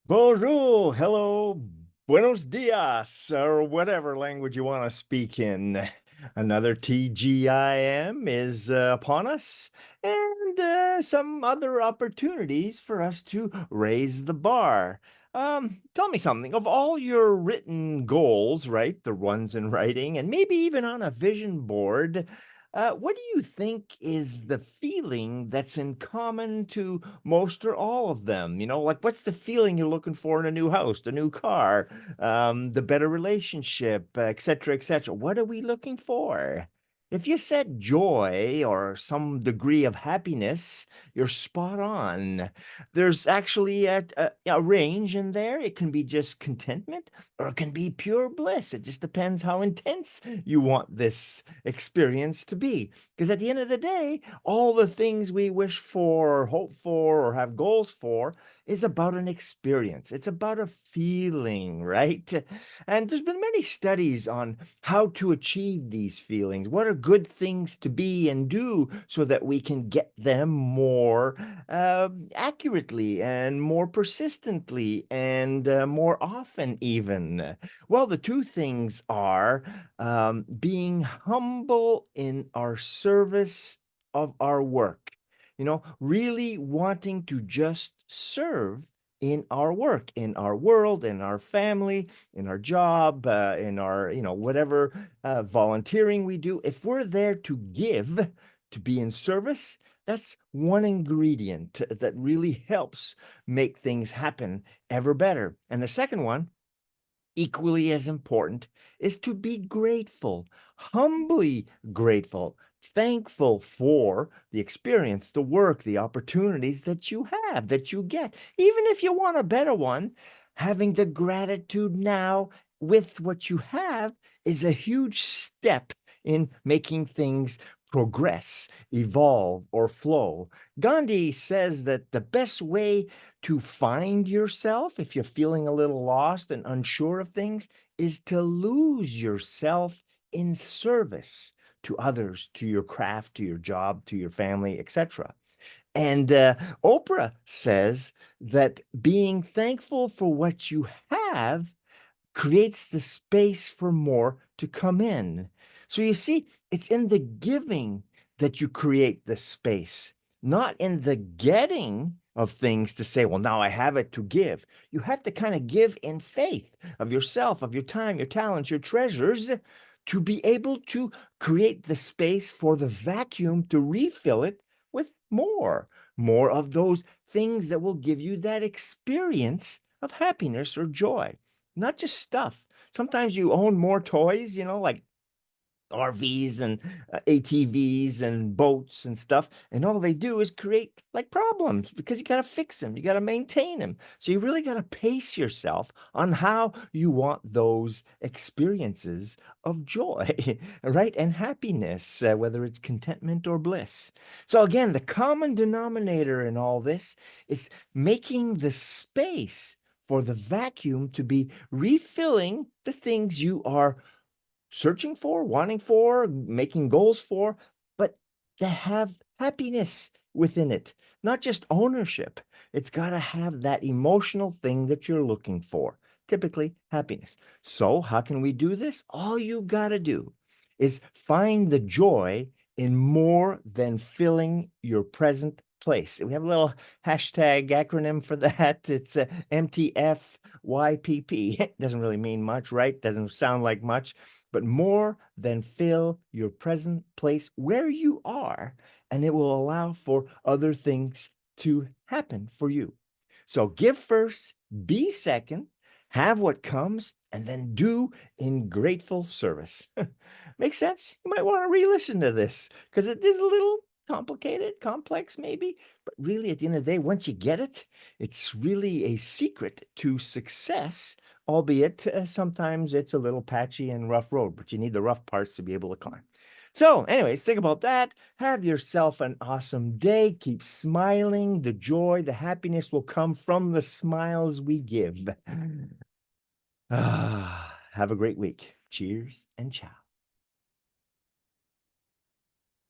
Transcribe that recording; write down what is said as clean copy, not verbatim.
Bonjour, hello, buenos dias, or whatever language you want to speak in. Another TGIM is upon us, and some other opportunities for us to raise the bar. Tell me something. Of all your written goals, right, the ones in writing, and maybe even on a vision board, what do you think is the feeling that's in common to most or all of them? Like what's the feeling you're looking for in a new house, a new car, the better relationship, et cetera, et cetera. What are we looking for? If you said joy or some degree of happiness, you're spot on. There's actually a range in there. It can be just contentment or it can be pure bliss. It just depends how intense you want this experience to be. Because at the end of the day, all the things we wish for, or hope for, or have goals for is about an experience. It's about a feeling, right? And there's been many studies on how to achieve these feelings. What are good things to be and do so that we can get them more accurately and more persistently and more often, even. Well, the two things are being humble in our service of our work, really wanting to just serve in our work, in our world, in our family, in our job, in our, whatever volunteering we do. If we're there to give, to be in service, that's one ingredient that really helps make things happen ever better. And the second one, equally as important, is to be grateful, humbly grateful, thankful for the experience, the work, the opportunities that you have, that you get. Even if you want a better one, having the gratitude now with what you have is a huge step in making things progress, evolve, or flow. Gandhi says that the best way to find yourself, if you're feeling a little lost and unsure of things, is to lose yourself in service to others, to your craft, to your job, to your family, etc. And Oprah says that being thankful for what you have creates the space for more to come in. So you see, it's in the giving that you create the space, not in the getting of things to say, well, now I have it to give. You have to kind of give in faith of yourself, of your time, your talents, your treasures, to be able to create the space for the vacuum to refill it with more of those things that will give you that experience of happiness or joy, not just stuff. Sometimes you own more toys, like RVs and ATVs and boats and stuff, and all they do is create like problems because you got to fix them, you got to maintain them. So you really got to pace yourself on how you want those experiences of joy, right? And happiness, whether it's contentment or bliss. So again, the common denominator in all this is making the space for the vacuum to be refilling the things you are searching for, wanting for, making goals for, but to have happiness within it, not just ownership. It's got to have that emotional thing that you're looking for, typically happiness. So, how can we do this? All you got to do is find the joy in more than filling your present place. We have a little hashtag acronym for that. It's MTFYPP. It doesn't really mean much, right? Doesn't sound like much, but more than fill your present place where you are, and it will allow for other things to happen for you. So give first, be second, have what comes, and then do in grateful service. Makes sense? You might want to re-listen to this because it is a little complicated, complex maybe, but really at the end of the day, once you get it, it's really a secret to success, albeit sometimes it's a little patchy and rough road, but you need the rough parts to be able to climb. So, anyways, think about that. Have yourself an awesome day. Keep smiling. The joy, the happiness will come from the smiles we give. Have a great week. Cheers and ciao.